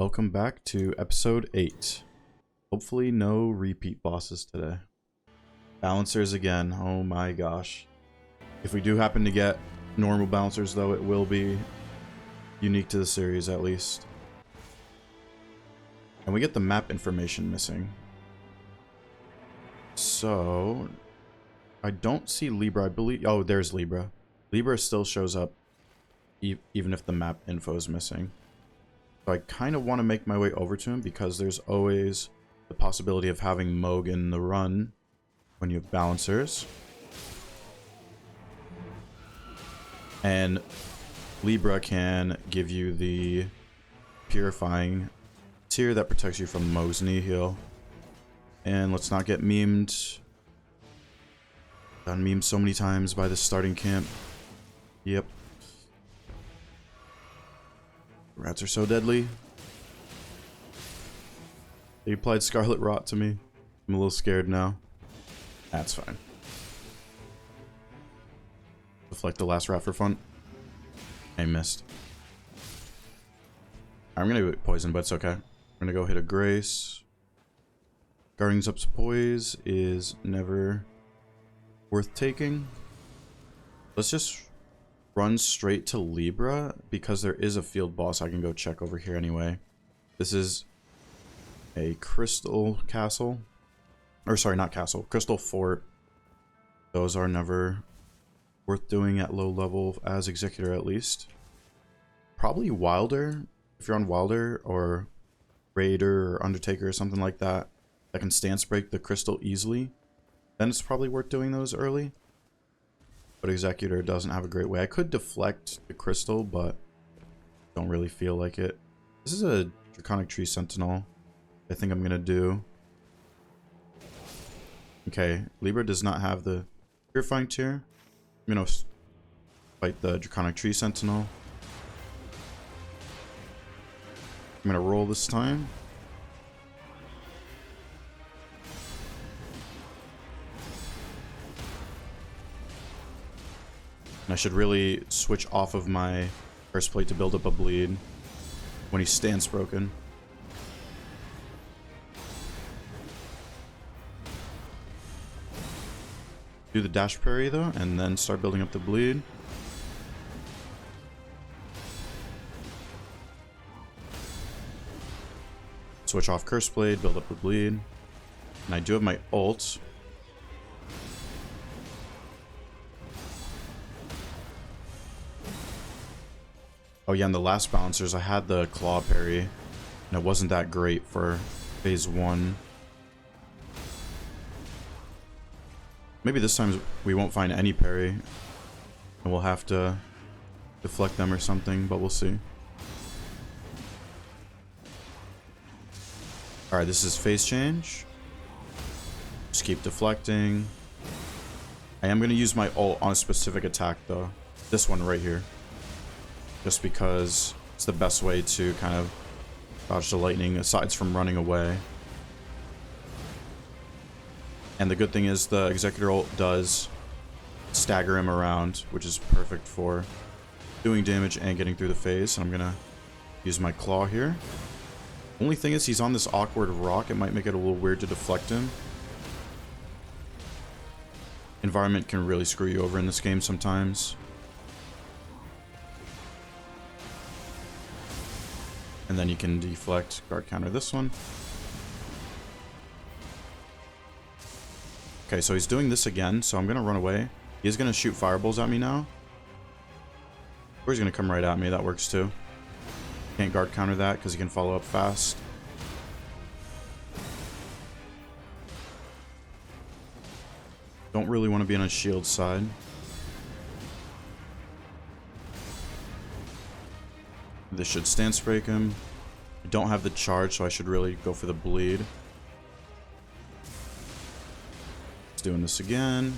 Welcome back to episode 8. Hopefully no repeat bosses today. Balancers again, oh my gosh. If we do happen to get normal balancers though, it will be unique to the series at least. And we get the map information missing. So, I don't see Libra, I believe. Oh, there's Libra. Libra still shows up even if the map info is missing. So I kind of want to make my way over to him because there's always the possibility of having mohg in the run when you have balancers. And Libra can give you the purifying tier that protects you from mohg's knee heal. And let's not get memed. Done memed so many times by this starting camp. Yep. Rats are so deadly. They applied Scarlet Rot to me. I'm a little scared now. That's fine. Deflect the last rat for fun. I missed. I'm gonna go poison, but it's okay. I'm gonna go hit a grace. Guarding Up's poise is never worth taking. Let's just run straight to Libra because there is a field boss I can go check over here anyway. This is a crystal castle. Or sorry, not castle. Crystal fort. Those are never worth doing at low level as executor at least. Probably Wilder. If you're on Wilder or Raider or Undertaker or something like that, that can stance break the crystal easily, then it's probably worth doing those early. But executor doesn't have a great way. I could deflect the crystal, but don't really feel like it. This is a Draconic Tree Sentinel. I think I'm gonna do. Okay, Libra does not have the purifying tier. I'm gonna fight the Draconic Tree Sentinel. I'm gonna roll this time. And I should really switch off of my first plate to build up a bleed when he stands broken. Do the dash parry though, and then start building up the bleed. Switch off curseblade, build up the bleed. And I do have my ult. Oh yeah, and the last balancers, I had the claw parry, and it wasn't that great for phase 1. Maybe this time we won't find any parry, and we'll have to deflect them or something, but we'll see. Alright, this is phase change. Just keep deflecting. I am going to use my ult on a specific attack though. This one right here. Just because it's the best way to kind of dodge the lightning, aside from running away. And the good thing is the executor ult does stagger him around, which is perfect for doing damage and getting through the phase. So I'm gonna use my claw here. Only thing is he's on this awkward rock. It might make it a little weird to deflect him. Environment can really screw you over in this game sometimes. And then you can deflect, guard counter this one. Okay, so he's doing this again, so I'm going to run away. He's going to shoot fireballs at me now. Or he's going to come right at me, that works too. Can't guard counter that because he can follow up fast. Don't really want to be on his shield side. This should stance break him. I don't have the charge, so I should really go for the bleed. He's doing this again.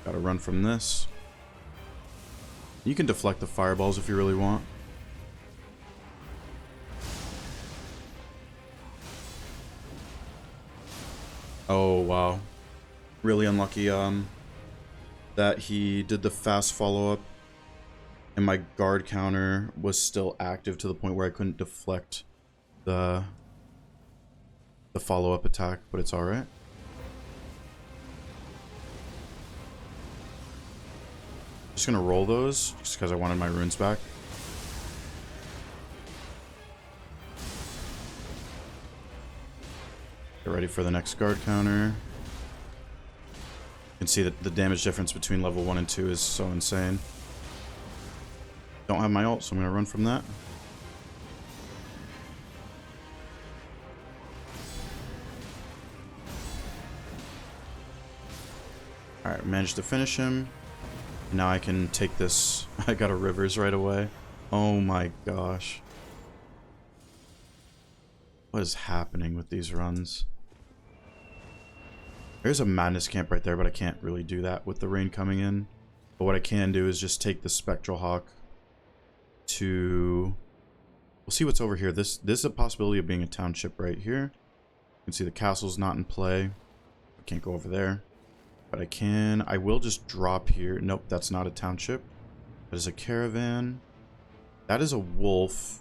Gotta run from this. You can deflect the fireballs if you really want. Oh, wow. Really unlucky that he did the fast follow-up. And my guard counter was still active to the point where I couldn't deflect the follow-up attack, but it's alright. Just gonna roll those, just because I wanted my runes back. Get ready for the next guard counter. You can see that the damage difference between level 1 and 2 is so insane. Don't have my ult, so I'm gonna run from that. Alright, managed to finish him. Now I can take this. I got a Rivers right away. Oh my gosh. What is happening with these runs? There's a Madness Camp right there, but I can't really do that with the rain coming in. But what I can do is just take the Spectral Hawk to... We'll see what's over here. This is a possibility of being a township right here. You can see the castle's not in play. I can't go over there. But I can. I will just drop here. Nope, that's not a township. That is a caravan. That is a wolf.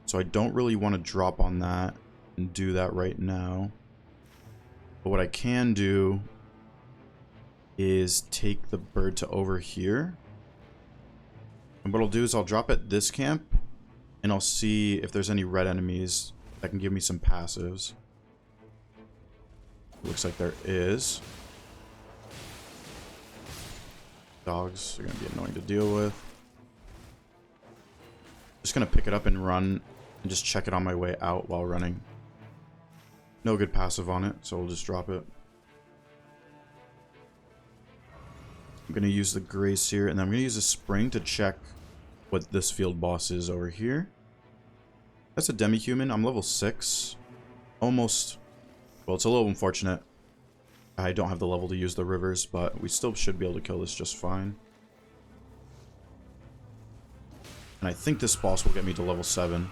So I don't really want to drop on that and do that right now. But what I can do is take the bird to over here. And what I'll do is I'll drop at this camp. And I'll see if there's any red enemies that can give me some passives. Looks like there is. Dogs are going to be annoying to deal with. Just going to pick it up and run and just check it on my way out while running. No good passive on it, so we'll just drop it. I'm going to use the Grace here, and then I'm going to use a Spring to check what this field boss is over here. That's a demi-human. I'm level 6. Almost. Well, it's a little unfortunate. I don't have the level to use the Rivers, but we still should be able to kill this just fine. And I think this boss will get me to level 7.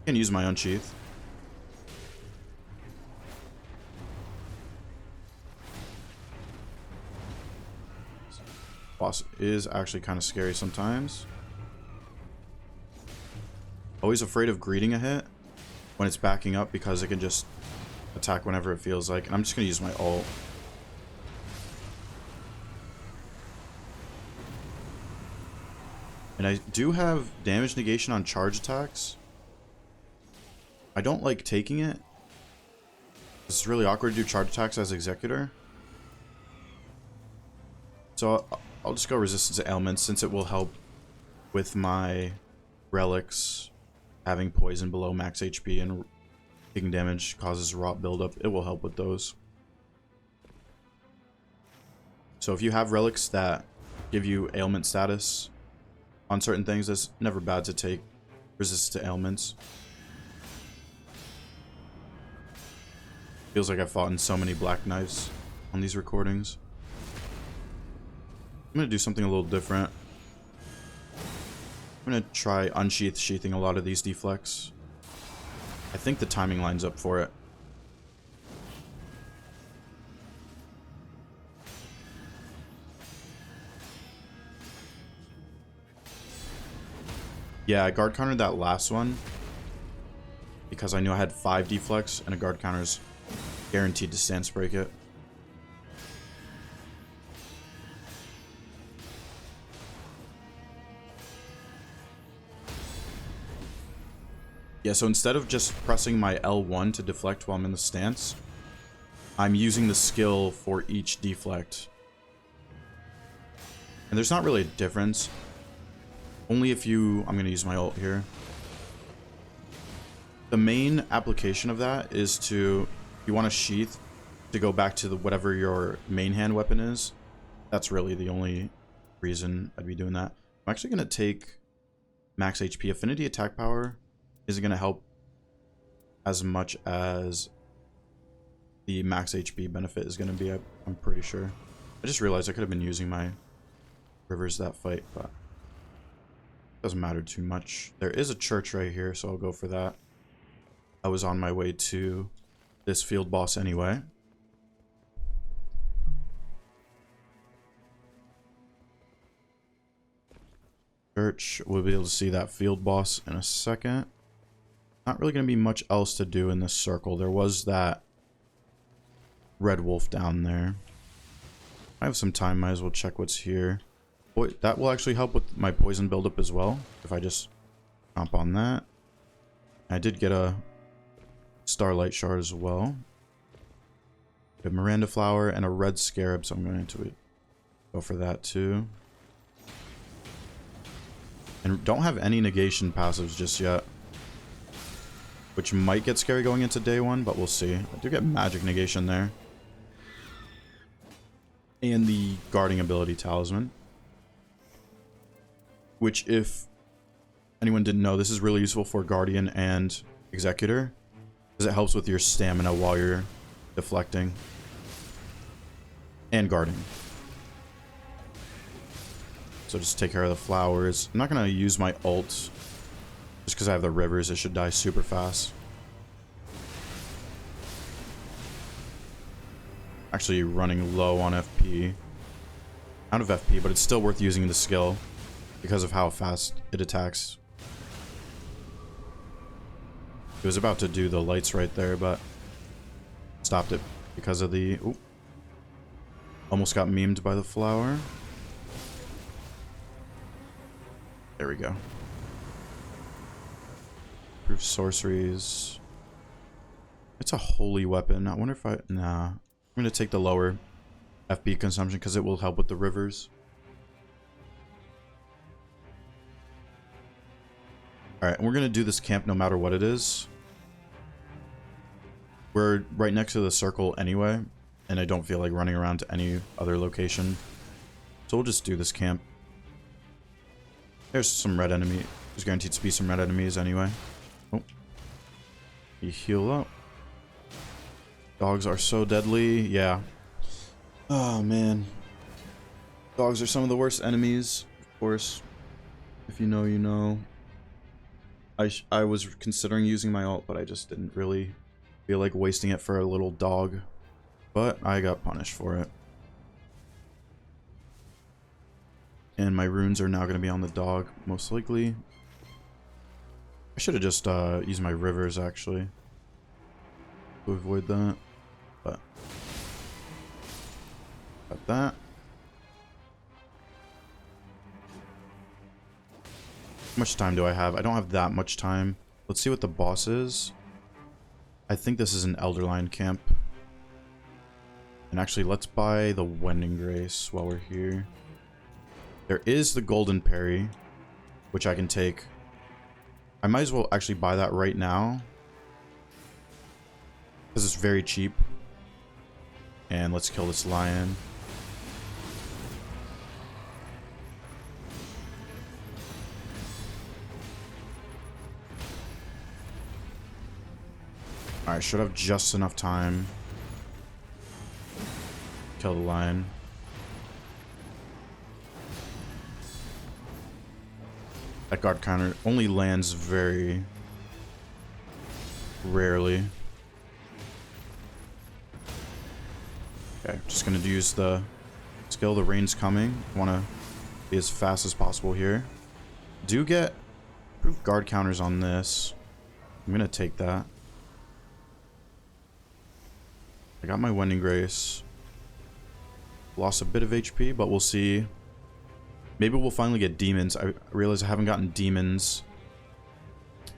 I can use my Unsheath. Boss is actually kind of scary sometimes. Always afraid of greeting a hit when it's backing up because it can just attack whenever it feels like. And I'm just going to use my ult. And I do have damage negation on charge attacks. I don't like taking it. It's really awkward to do charge attacks as executor. So I'll just go resistance to ailments since it will help with my relics. Having poison below max HP and taking damage causes rot buildup. It will help with those. So if you have relics that give you ailment status on certain things, it's never bad to take resistance to ailments. Feels like I've fought in so many Black Knights on these recordings. I'm going to do something a little different. I'm going to try Unsheath sheathing a lot of these deflects. I think the timing lines up for it. Yeah, I guard countered that last one because I knew I had 5 deflects and a guard counter's guaranteed to stance break it. Yeah, so instead of just pressing my L1 to deflect while I'm in the stance, I'm using the skill for each deflect. And there's not really a difference. Only if you... I'm going to use my ult here. The main application of that is to... You want to sheath to go back to whatever your main hand weapon is. That's really the only reason I'd be doing that. I'm actually going to take max HP. Affinity attack power isn't going to help as much as the max HP benefit is going to be, I'm pretty sure. I just realized I could have been using my Rivers that fight, but it doesn't matter too much. There is a church right here, so I'll go for that. I was on my way to this field boss anyway. Church, we'll be able to see that field boss in a second. Not really going to be much else to do in this circle. There was that red wolf down there. I have some time, might as well check what's here. Boy, that will actually help with my poison buildup as well, if I just jump on that. I did get a starlight shard as well. A Miranda flower and a red scarab, so I'm going to go for that too. And don't have any negation passives just yet, which might get scary going into day one, but we'll see. I do get magic negation there. And the guarding ability talisman, which, if anyone didn't know, this is really useful for guardian and executor, because it helps with your stamina while you're deflecting and guarding. So just take care of the flowers. I'm not going to use my ult just because I have the rivers. It should die super fast. Actually running low on FP. Out of FP, but it's still worth using the skill because of how fast it attacks. It was about to do the lights right there, but stopped it because of the... Ooh. Almost got memed by the flower. There we go. Proof sorceries. It's a holy weapon. I wonder if I... Nah. I'm going to take the lower FP consumption because it will help with the rivers. Alright, and we're going to do this camp no matter what it is. We're right next to the circle anyway, and I don't feel like running around to any other location. So we'll just do this camp. There's some red enemy. There's guaranteed to be some red enemies anyway. Oh. You heal up. Dogs are so deadly. Yeah. Oh, man. Dogs are some of the worst enemies, of course. If you know, you know. I was considering using my ult, but I just didn't really feel like wasting it for a little dog. But I got punished for it. And my runes are now going to be on the dog, most likely. I should have just used my rivers, actually, to avoid that. But got that. How much time do I have? I don't have that much time. Let's see what the boss is. I think this is an Elderline camp. And actually, let's buy the Wending Grace while we're here. There is the golden parry, which I can take. I might as well actually buy that right now, because it's very cheap. And let's kill this lion. Alright, should have just enough time. Kill the lion. That guard counter only lands very rarely. Okay, just gonna use the skill. The rain's coming. Want to be as fast as possible here. Do get improved guard counters on this. I'm gonna take that. I got my Wending Grace. Lost a bit of HP, but we'll see. Maybe we'll finally get demons. I realize I haven't gotten demons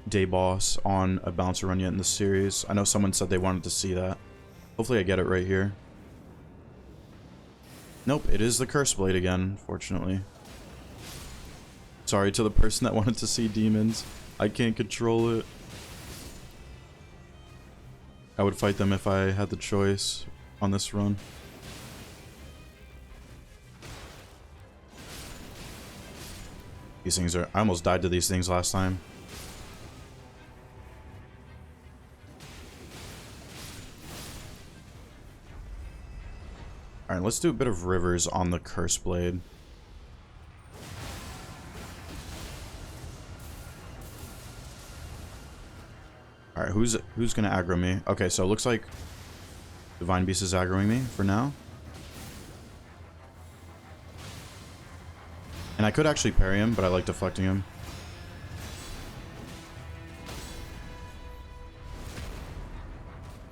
day boss on a bouncer run yet in the series. I know someone said they wanted to see that. Hopefully I get it right here. Nope, it is the curseblade again, fortunately. Sorry to the person that wanted to see demons. I can't control it. I would fight them if I had the choice on this run. These things are... I almost died to these things last time. Alright, let's do a bit of rivers on the curseblade. Alright, who's gonna aggro me? Okay, so it looks like Divine Beast is aggroing me for now. And And I could actually parry him, but I like deflecting him.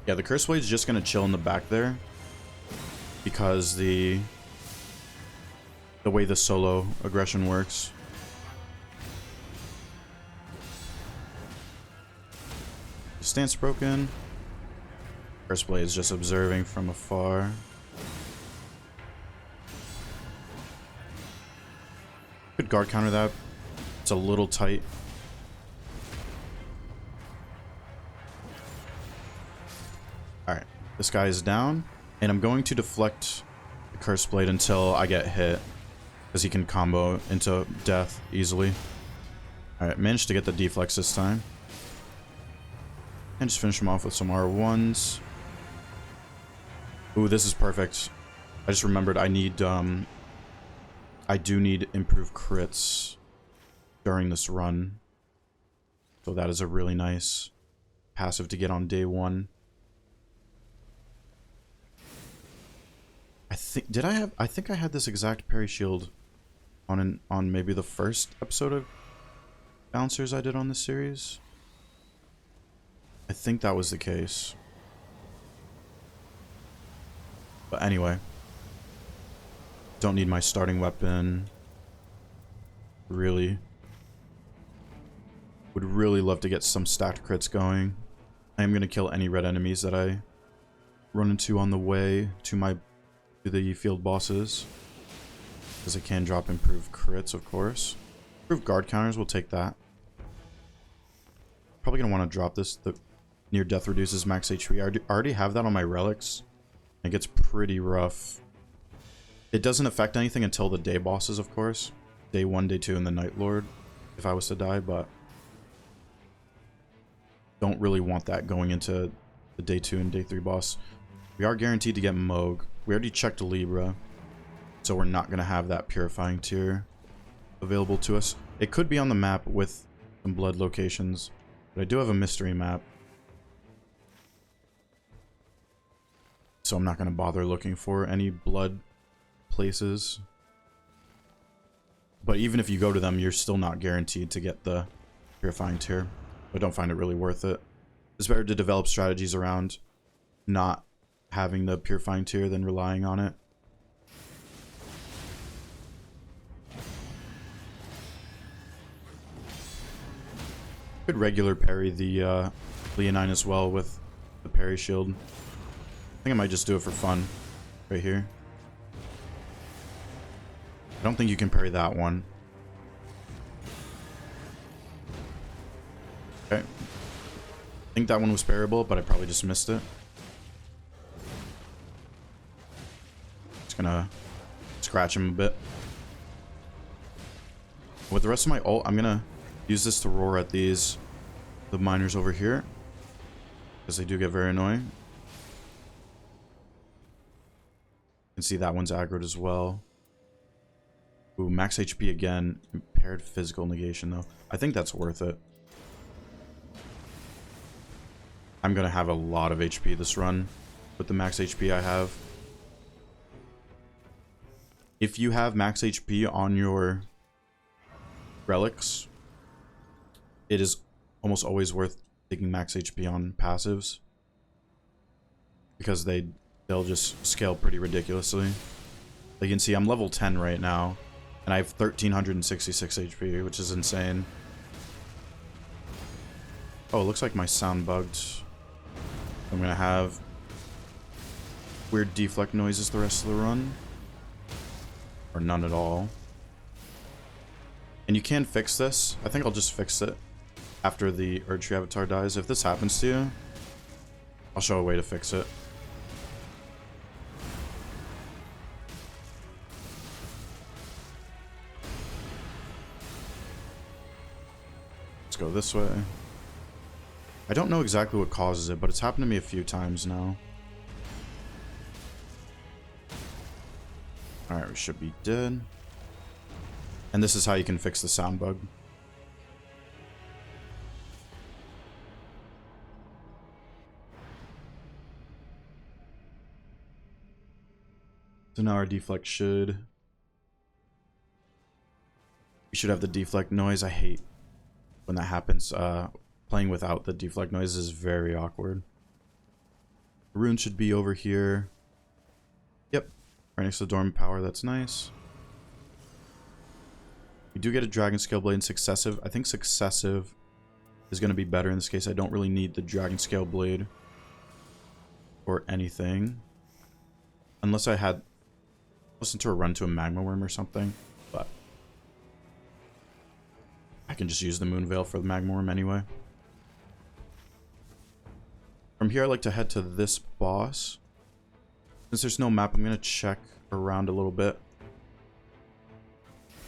Yeah, the curseblade is just going to chill in the back there. Because the way the solo aggression works. Stance broken. Curseblade is just observing from afar. Could guard counter that. It's a little tight. Alright, this guy is down. And I'm going to deflect the curseblade until I get hit. Because he can combo into death easily. Alright, managed to get the deflex this time. And just finish him off with some R1s. Ooh, this is perfect. I just remembered I need, I do need improved crits during this run. So that is a really nice passive to get on day one. I think I had this exact parry shield on maybe the first episode of Bouncers I did on this series. I think that was the case. But anyway. Don't need my starting weapon. Really. Would really love to get some stacked crits going. I am going to kill any red enemies that I run into on the way to the field bosses. Because I can drop improved crits, of course. Improved guard counters, we'll take that. Probably going to want to drop this. The near death reduces max HP. I already have that on my relics. It gets pretty rough. It doesn't affect anything until the day bosses, of course. Day 1, day 2, and the Night Lord. If I was to die, but don't really want that going into the day 2 and day 3 boss. We are guaranteed to get mohg. We already checked Libra. So we're not going to have that purifying tier available to us. It could be on the map with some blood locations. But I do have a mystery map. So I'm not going to bother looking for any blood places. But even if you go to them, you're still not guaranteed to get the purifying tier. I don't find it really worth it. It's better to develop strategies around not having the purifying tier than relying on it. Could regular parry the Leonine as well with the parry shield. I think I might just do it for fun right here. I don't think you can parry that one. Okay. I think that one was parryable, but I probably just missed it. Just gonna scratch him a bit. With the rest of my ult, I'm gonna use this to roar at the miners over here. Because they do get very annoying. You can see that one's aggroed as well. Ooh, max HP again. Impaired physical negation though. I think that's worth it. I'm gonna have a lot of HP this run with the max HP I have. If you have max HP on your relics, it is almost always worth taking max HP on passives. Because they'll just scale pretty ridiculously. You can see I'm level 10 right now. And I have 1366 HP, which is insane. Oh, it looks like my sound bugged. I'm gonna have weird deflect noises the rest of the run. Or none at all. And you can fix this. I think I'll just fix it after the Erdtree avatar dies. If this happens to you, I'll show a way to fix it. Let's go this way. I don't know exactly what causes it, but it's happened to me a few times now. Alright, we should be dead. And this is how you can fix the sound bug. So now our deflect should You should have the deflect noise. I hate when that happens. Playing without the deflect noise is very awkward. Rune should be over here. Yep. Right next to the dormant power. That's nice. We do get a dragon scale blade in successive. I think successive is going to be better in this case. I don't really need the dragon scale blade or anything. Unless I had listened to a run to a magma worm or something. But I can just use the moon veil for the magma worm anyway. From here I like to head to this boss. Since there's no map, I'm going to check around a little bit.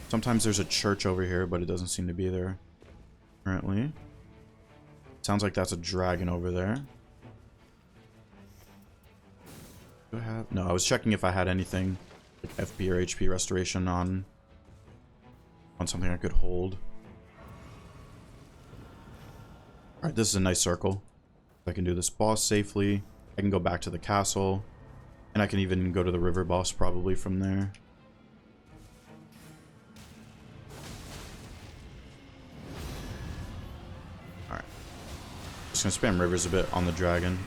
Sometimes there's a church over here, but it doesn't seem to be there currently. Sounds like that's a dragon over there. Do I have... No, I was checking if I had anything like FP or HP restoration on something I could hold. Alright, this is a nice circle. I can do this boss safely. I can go back to the castle. And I can even go to the river boss probably from there. Alright. Just gonna spam rivers a bit on the dragon.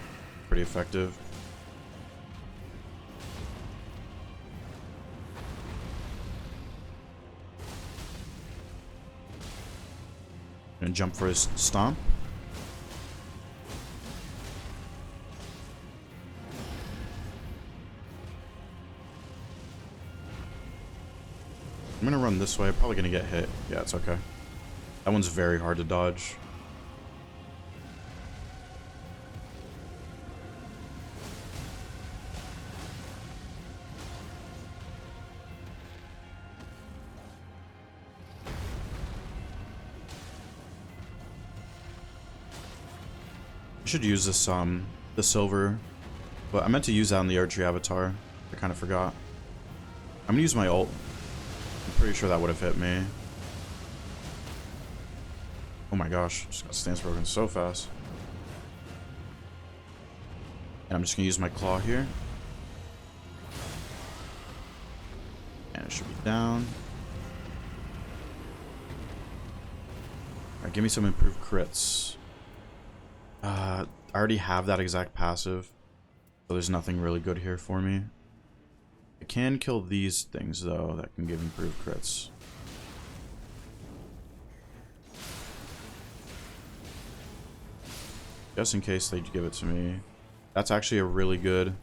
Pretty effective. Gonna jump for his stomp. I'm gonna run this way. Probably gonna get hit. Yeah, it's okay. That one's very hard to dodge. I should use this, the silver, but I meant to use that on the archery avatar. I kind of forgot. I'm gonna use my ult. I'm pretty sure that would have hit me. Oh my gosh, just got stance broken so fast. And I'm just gonna use my claw here. And it should be down. Alright, give me some improved crits. I already have that exact passive, so there's nothing really good here for me. I can kill these things though that can give improved crits. Just in case they give it to me. That's actually a really good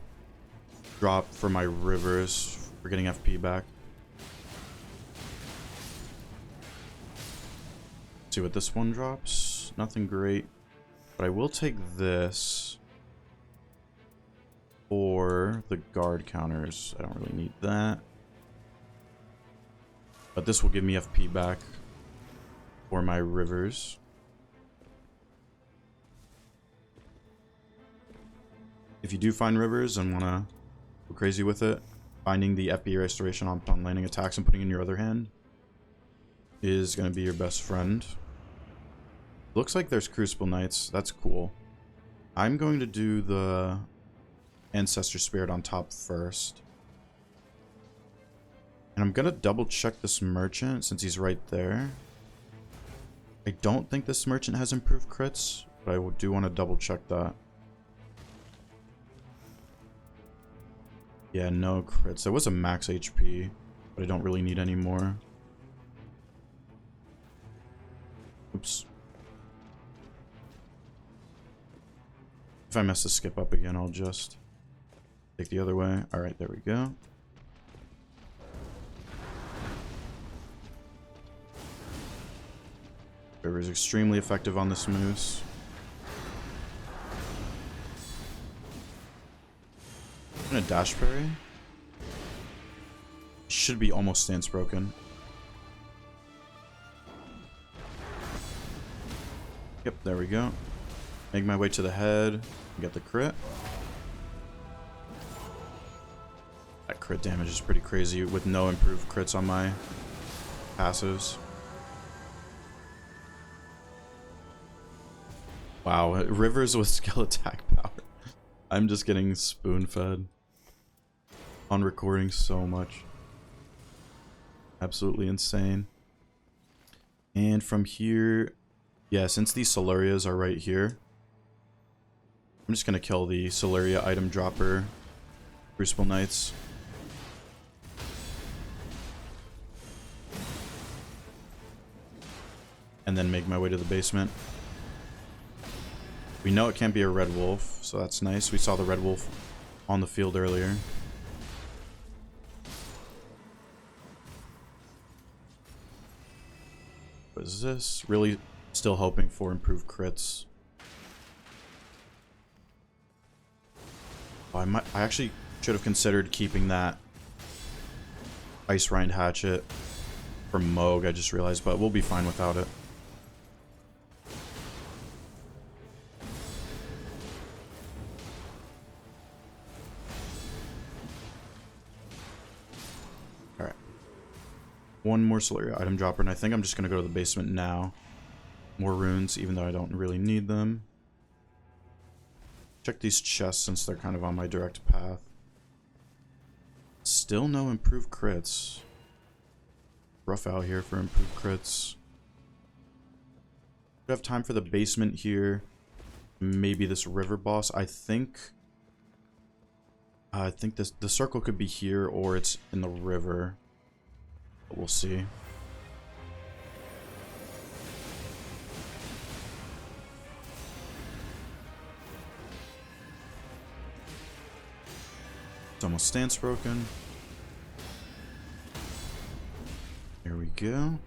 drop for my rivers for getting FP back. Let's see what this one drops. Nothing great. But I will take this for the guard counters. I don't really need that. But this will give me FP back for my rivers. If you do find rivers and want to go crazy with it, finding the FP restoration on landing attacks and putting in your other hand is going to be your best friend. Looks like there's Crucible Knights. That's cool. I'm going to do the Ancestor Spirit on top first. And I'm going to double check this merchant since he's right there. I don't think this merchant has improved crits, but I do want to double check that. Yeah, no crits. There was a max HP, but I don't really need any more. Oops. If I mess the skip up again, I'll just take the other way. Alright, there we go. River is extremely effective on this moose. I'm gonna dash parry. Should be almost stance broken. Yep, there we go. Make my way to the head. Get the crit. That crit damage is pretty crazy with no improved crits on my passives. Wow, rivers with skill attack power. I'm just getting spoon-fed on recording so much. Absolutely insane. And from here, yeah, since these Solarias are right here, I'm just gonna kill the Solaria item dropper Crucible Knights. And then make my way to the basement. We know it can't be a red wolf, so that's nice. We saw the red wolf on the field earlier. What is this? Really still hoping for improved crits. Oh, I actually should have considered keeping that Ice Rind Hatchet for Mohg, I just realized, but we'll be fine without it. Alright. One more Solaria item dropper, and I think I'm just going to go to the basement now. More runes, even though I don't really need them. Check these chests since they're kind of on my direct path. Still no improved crits. Rough out here for improved crits. We have time for the basement here. Maybe this river boss. I think this the circle could be here or it's in the river. But we'll see. It's almost stance broken. Here we go.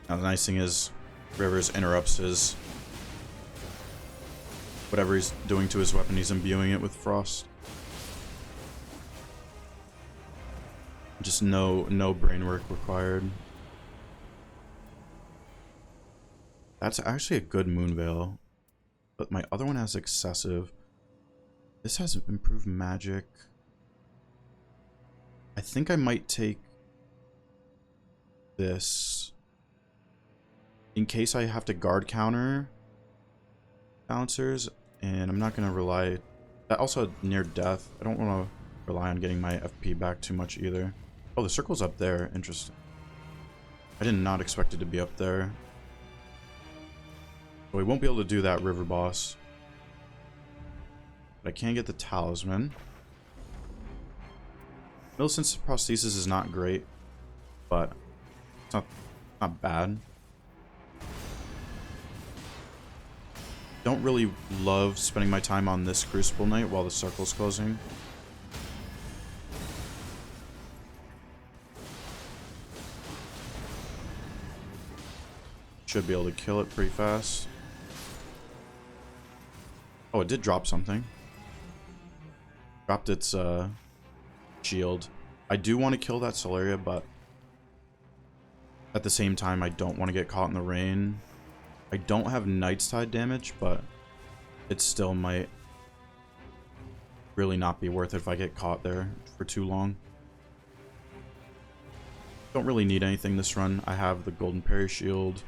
Now the nice thing is Rivers interrupts his whatever he's doing to his weapon, he's imbuing it with frost. Just no brain work required. That's actually a good Moonveil, but my other one has excessive. This has improved magic. I think I might take this in case I have to guard counter balancers, and I'm not going to rely. That also near death. I don't want to rely on getting my FP back too much either. Oh, the circle's up there. Interesting. I did not expect it to be up there. But we won't be able to do that river boss. But I can get the talisman. Millicent's prosthesis is not great, but it's not bad. Don't really love spending my time on this Crucible Knight while the circle's closing. Should be able to kill it pretty fast. Oh, it did drop something. Dropped its shield. I do want to kill that Solaria, but at the same time, I don't want to get caught in the rain. I don't have Knight's Tide damage, but it still might really not be worth it if I get caught there for too long. Don't really need anything this run. I have the Golden Parry Shield.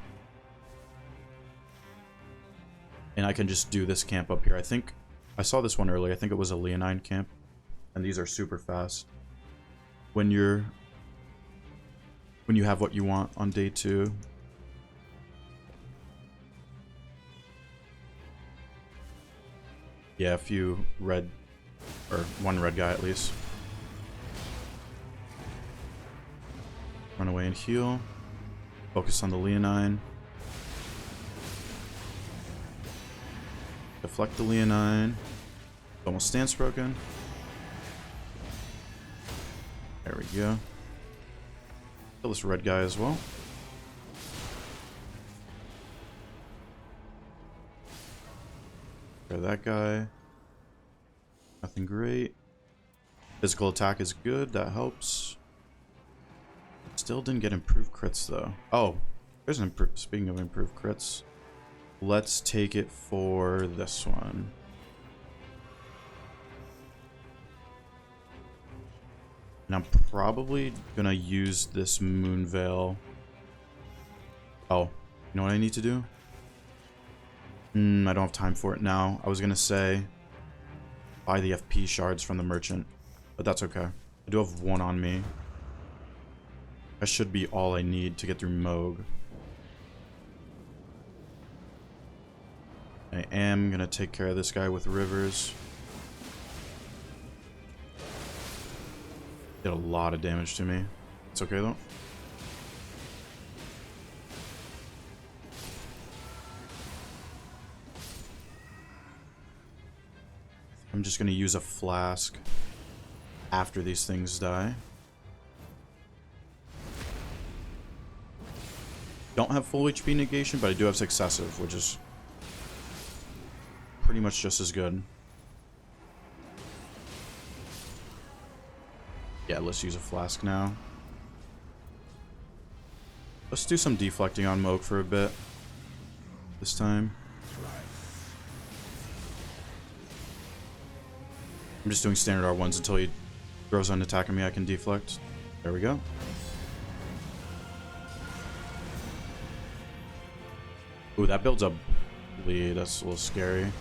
And I can just do this camp up here. I think I saw this one earlier. I think it was a Leonine camp. And these are super fast. When you have what you want on day 2. Yeah, a few red, or one red guy at least. Run away and heal. Focus on the Leonine. Deflect the Leonine. Almost stance broken. There we go. Kill this red guy as well. Try that guy. Nothing great. Physical attack is good. That helps. Still didn't get improved crits though. Oh, there's an improved. Speaking of improved crits, let's take it for this one. And I'm probably gonna use this Moonveil. Oh, you know what I need to do? I don't have time for it now. I was gonna say buy the FP shards from the merchant, but that's okay. I do have one on me. That should be all I need to get through Mohg. I am gonna take care of this guy with rivers. Did a lot of damage to me. It's okay though. I'm just gonna use a flask after these things die. Don't have full HP negation, but I do have successive, which is pretty much just as good. Yeah, let's use a flask now. Let's do some deflecting on Mohg for a bit. This time. I'm just doing standard R1s until he throws on attacking me. I can deflect. There we go. Ooh, that builds up bleed. That's a little scary.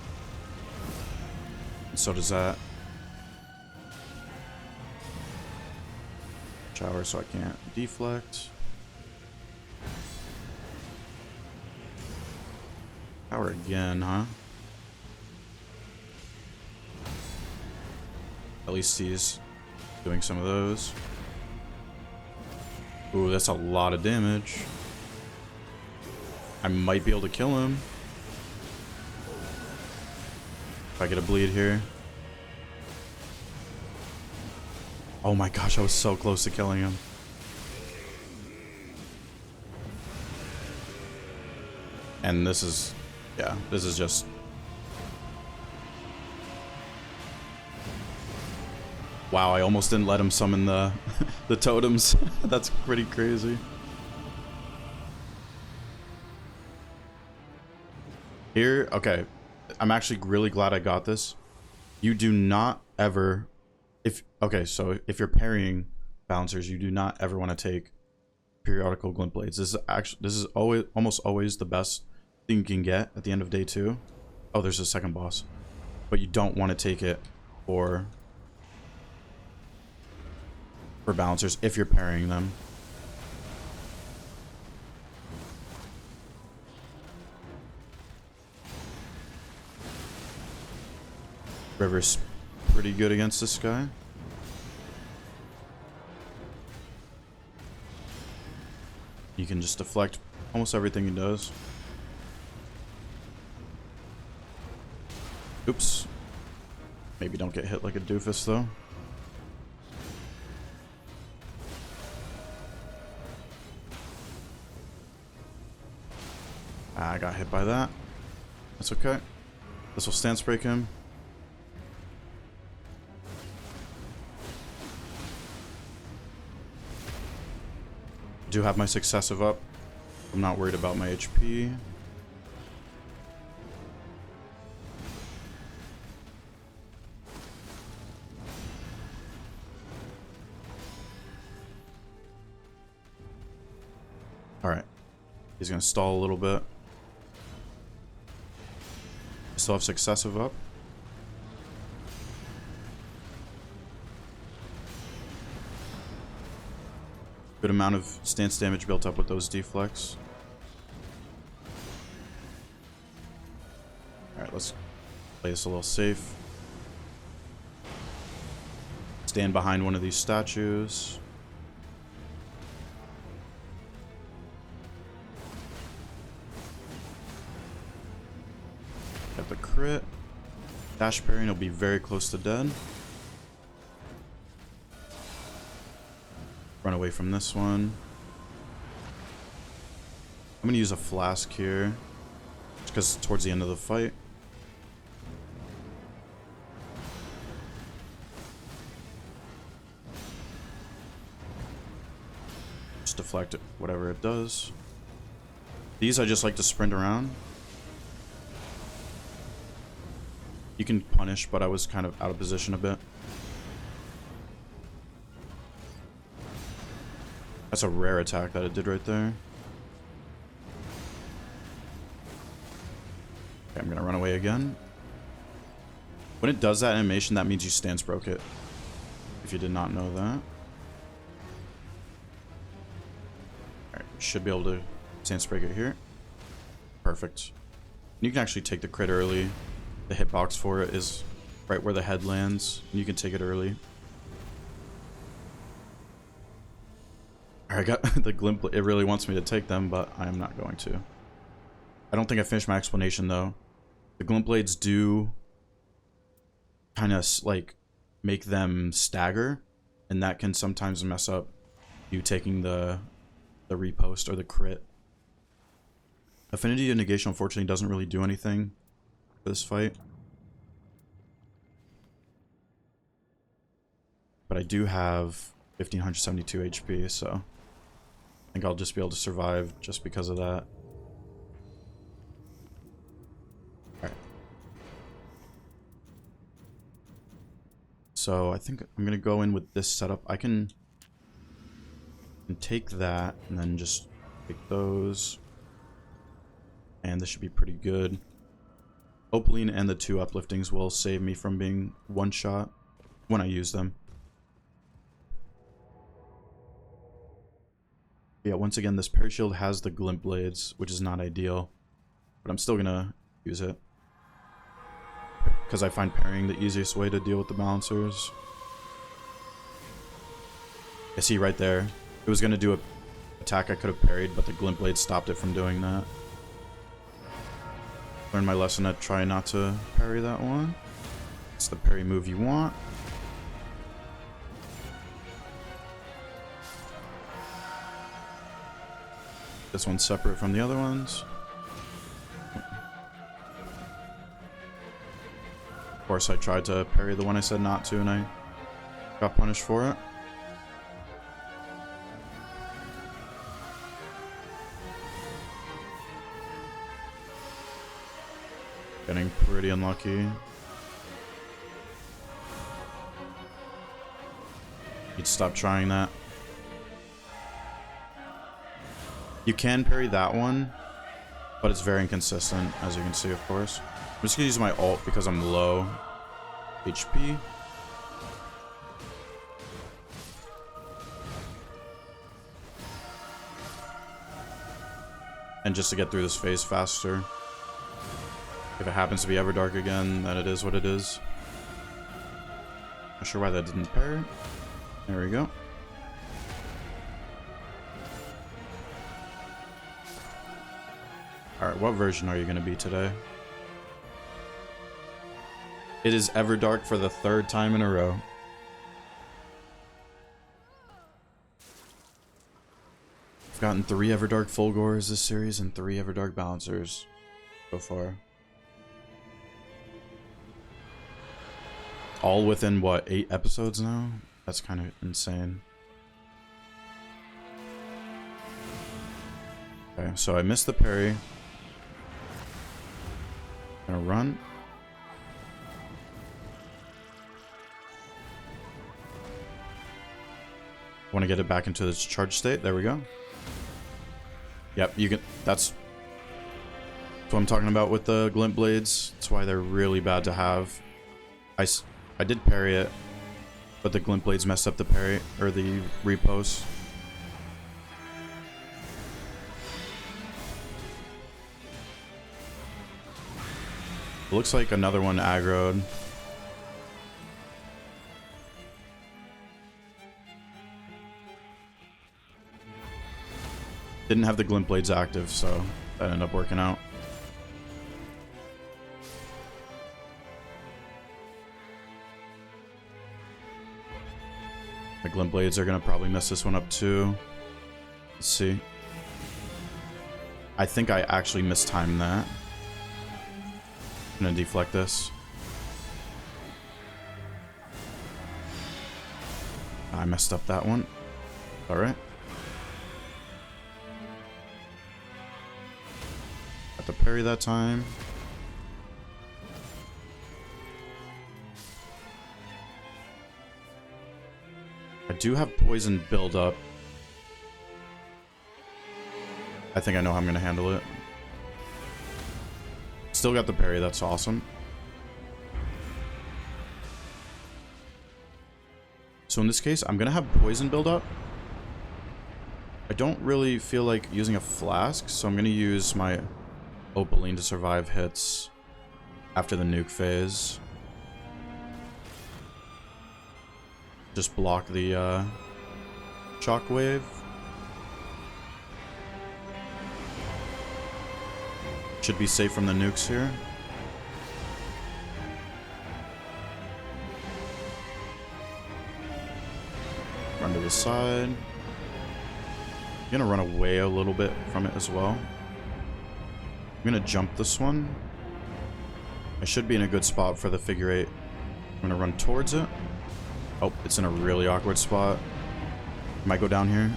And so does that. Shower, so I can't deflect. Power again, huh? At least he's doing some of those. Ooh, that's a lot of damage. I might be able to kill him. If I get a bleed here. Oh my gosh, I was so close to killing him. And this is, yeah, this is just... Wow, I almost didn't let him summon the, the totems. That's pretty crazy. Here, okay. I'm actually really glad I got this. You do not ever... Okay, so if you're parrying bouncers, you do not ever want to take periodical glint blades. This is always almost always the best thing you can get at the end of day 2. Oh, there's a second boss. But you don't want to take it for bouncers if you're parrying them. River's pretty good against this guy. You can just deflect almost everything he does. Oops. Maybe don't get hit like a doofus though. I got hit by that. That's okay. This will stance break him. Do have my successive up. I'm not worried about my HP. Alright. He's gonna stall a little bit. I still have successive up. Good amount of stance damage built up with those deflects. Alright, let's play this a little safe. Stand behind one of these statues. Got the crit. Dash parry and he'll be very close to dead. Run away from this one. I'm gonna use a flask here, just because towards the end of the fight. Just deflect it, whatever it does. These I just like to sprint around. You can punish, but I was kind of out of position a bit. That's a rare attack that it did right there. Okay, I'm gonna run away again. When it does that animation, that means you stance broke it. If you did not know that. Alright, should be able to stance break it here. Perfect. You can actually take the crit early. The hitbox for it is right where the head lands. And you can take it early. Alright, I got the glint. It really wants me to take them, but I am not going to. I don't think I finished my explanation, though. The glint blades do kind of, like, make them stagger. And that can sometimes mess up you taking the repost or the crit. Affinity to negation, unfortunately, doesn't really do anything for this fight. But I do have 1572 HP, so I think I'll just be able to survive just because of that. Alright. So I think I'm going to go in with this setup. I can take that and then just take those. And this should be pretty good. Opaline and the 2 upliftings will save me from being one shot when I use them. Yeah, once again, this parry shield has the glint blades, which is not ideal. But I'm still gonna use it. Because I find parrying the easiest way to deal with the balancers. I see right there. It was gonna do a attack I could have parried, but the glint blade stopped it from doing that. Learned my lesson to try not to parry that one. It's the parry move you want. This one's separate from the other ones. Of course, I tried to parry the one I said not to, and I got punished for it. Getting pretty unlucky. You'd stop trying that. You can parry that one, but it's very inconsistent, as you can see, of course. I'm just gonna use my ult because I'm low HP. And just to get through this phase faster. If it happens to be everdark again, then it is what it is. Not sure why that didn't parry. There we go. Alright, what version are you going to be today? It is everdark for the 3rd time in a row. I've gotten 3 everdark Fulgors this series and 3 everdark balancers so far. All within, what, 8 episodes now? That's kind of insane. Okay, so I missed the parry. Gonna run. Want to get it back into its charge state. There we go. Yep, you can. That's what I'm talking about with the glint blades. That's why they're really bad to have. I did parry it, but the glint blades messed up the parry, or the repost. Looks like another one aggroed. Didn't have the glint blades active, so that ended up working out. The glint blades are gonna probably mess this one up too. Let's see. I think I actually mistimed that. I'm gonna deflect this. I messed up that one. Alright. Got the parry that time. I do have poison build up. I think I know how I'm gonna handle it. Still got the parry, that's awesome. So in this case, I'm going to have poison build up. I don't really feel like using a flask, so I'm going to use my opaline to survive hits after the nuke phase. Just block the shockwave. Should be safe from the nukes here. Run to the side. I'm gonna run away a little bit from it as well. I'm gonna jump this one. I should be in a good spot for the figure eight. I'm gonna run towards it. Oh, it's in a really awkward spot. Might go down here.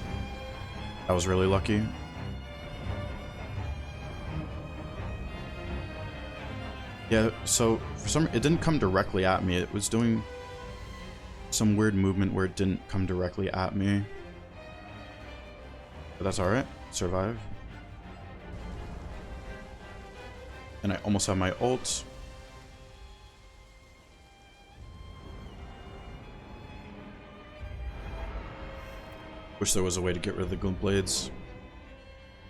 That was really lucky. Yeah, so for some it didn't come directly at me. It was doing some weird movement where it didn't come directly at me. But that's alright. Survive. And I almost have my ult. Wish there was a way to get rid of the glint blades.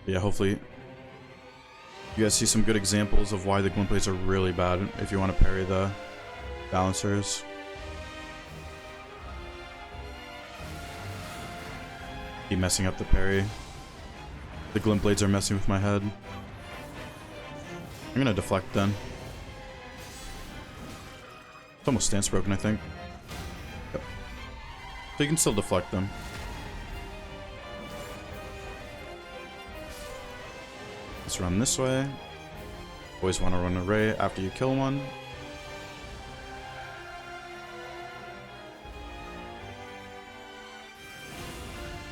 But yeah, hopefully you guys see some good examples of why the glint blades are really bad if you want to parry the balancers. Keep messing up the parry. The glint blades are messing with my head. I'm gonna deflect then. It's almost stance broken, I think. Yep. So you can still deflect them. Let's run this way. Always want to run array after you kill one.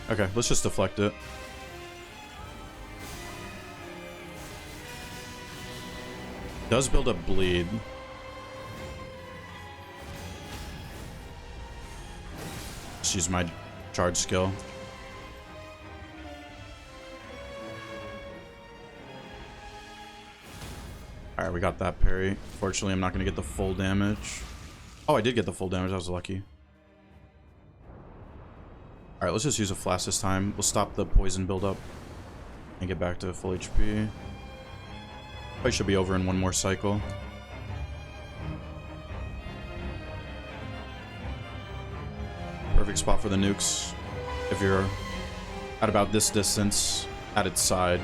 Okay, let's just deflect it. Does build up bleed. Let's use my charge skill. Alright, we got that parry. Fortunately, I'm not going to get the full damage. Oh, I did get the full damage. I was lucky. Alright, let's just use a flash this time. We'll stop the poison buildup and get back to full HP. Fight should be over in one more cycle. Perfect spot for the nukes. If you're at about this distance at its side,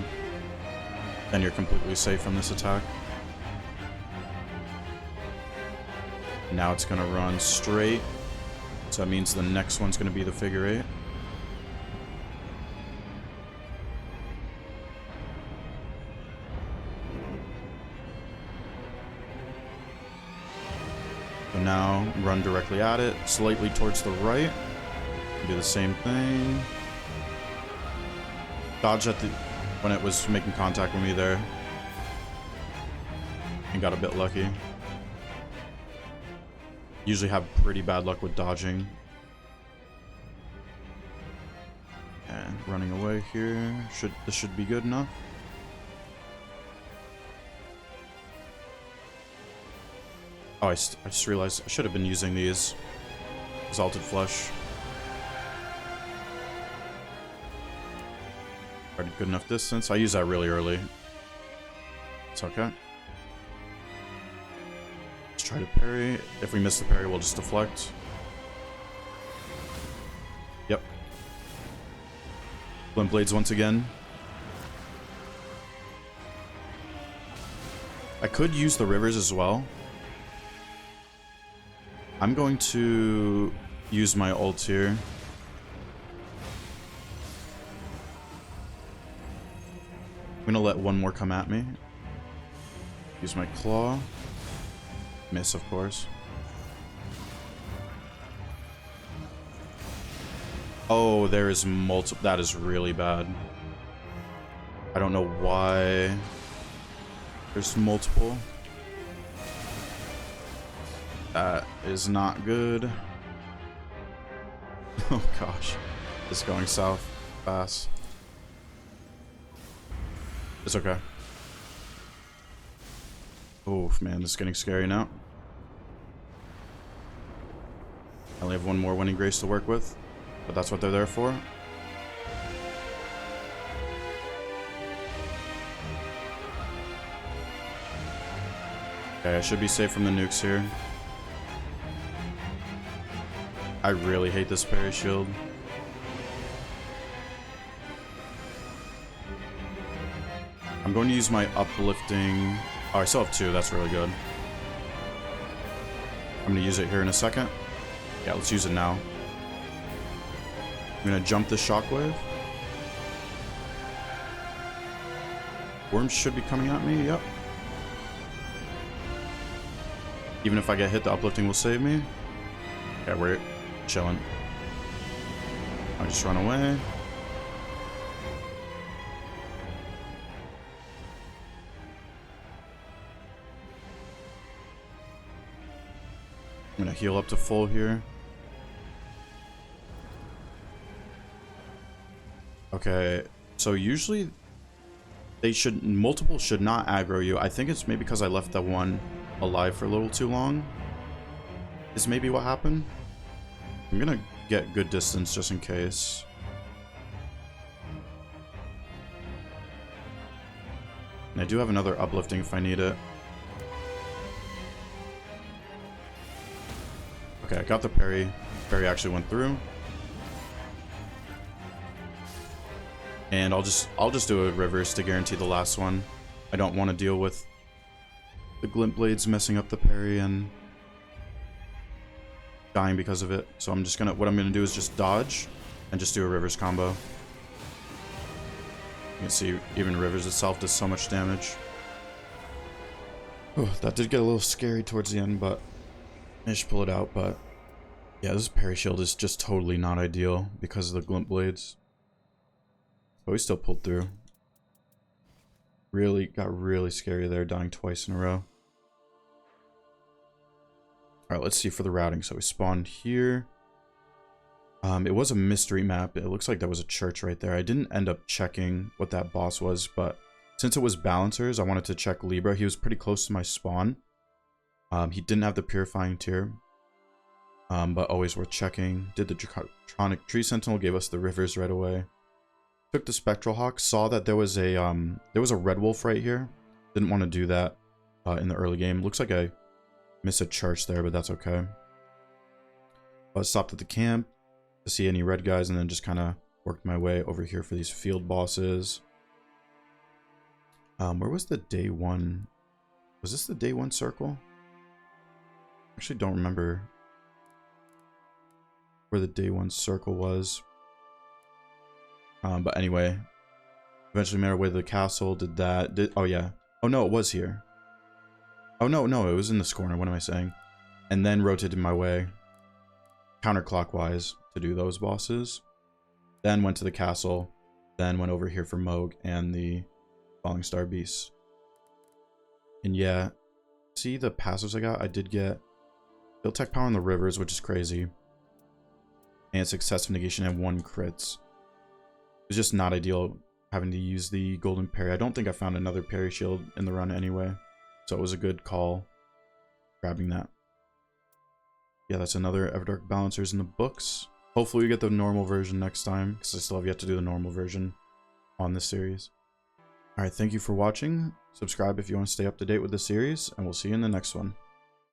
then you're completely safe from this attack. Now it's going to run straight. So that means the next one's going to be the figure eight. So now run directly at it, slightly towards the right. Do the same thing. Dodge at the when it was making contact with me there. And got a bit lucky. Usually have pretty bad luck with dodging. And running away here. This should be good enough. Oh, I just realized I should have been using these. Exalted Flush. Already good enough distance. I use that really early. It's okay. Let's try to parry. If we miss the parry, we'll just deflect. Yep. Glint blades once again. I could use the rivers as well. I'm going to use my ult here. I'm gonna let one more come at me. Use my claw. Miss, of course. Oh, there is multiple. That is really bad. I don't know why there's multiple. That is not good. Oh gosh. It's going south fast. It's okay. Oof, man, this is getting scary now. only have one more winning grace to work with, but that's what they're there for. Okay, I should be safe from the nukes here. I really hate this parry shield. I'm going to use my uplifting... Oh, I still have 2. That's really good. I'm going to use it here in a second. Yeah, let's use it now. I'm going to jump this shockwave. Worms should be coming at me. Yep. Even if I get hit, the uplifting will save me. Okay, we're chilling. I'll just run away. I'm gonna heal up to full here. Okay, so usually multiple should not aggro you. I think it's maybe because I left that one alive for a little too long. Is maybe what happened. I'm gonna get good distance just in case. And I do have another uplifting if I need it. Okay, I got the parry. Parry actually went through. And I'll just do a reverse to guarantee the last one. I don't want to deal with the glint blades messing up the parry and dying because of it. So what I'm gonna do is just dodge and just do a reverse combo. You can see even rivers itself does so much damage. Oh, that did get a little scary towards the end, but I should pull it out. But yeah, this parry shield is just totally not ideal because of the glint blades. But we still pulled through. Got really scary there, dying twice in a row. Alright, let's see for the routing. So we spawned here. It was a mystery map. It looks like there was a church right there. I didn't end up checking what that boss was, but since it was balancers, I wanted to check Libra. He was pretty close to my spawn. He didn't have the purifying tier, but always worth checking. Did the Draconic Tree Sentinel, gave us the rivers right away. Took the Spectral Hawk, saw that there was a Red Wolf right here. Didn't want to do that in the early game. Looks like I missed a church there, but that's okay. But stopped at the camp to see any red guys, and then just kind of worked my way over here for these field bosses. Where was the day 1? Was this the day 1 circle? Actually don't remember where the day 1 circle was. But anyway, eventually made our way to the castle, did that. Oh yeah. Oh no, it was here. Oh no, it was in this corner, what am I saying? And then rotated my way counterclockwise to do those bosses. Then went to the castle, then went over here for Mohg and the Falling Star Beasts. And yeah, see the passives I got? I did get Field Tech Power on the Rivers, which is crazy. And Successive Negation and 1 crits. It's just not ideal having to use the golden parry. I don't think I found another parry shield in the run anyway, so it was a good call grabbing that. Yeah, that's another everdark balancers in the books. Hopefully we get the normal version next time, because I still have yet to do the normal version on this series. Alright, thank you for watching. Subscribe if you want to stay up to date with the series, and we'll see you in the next one.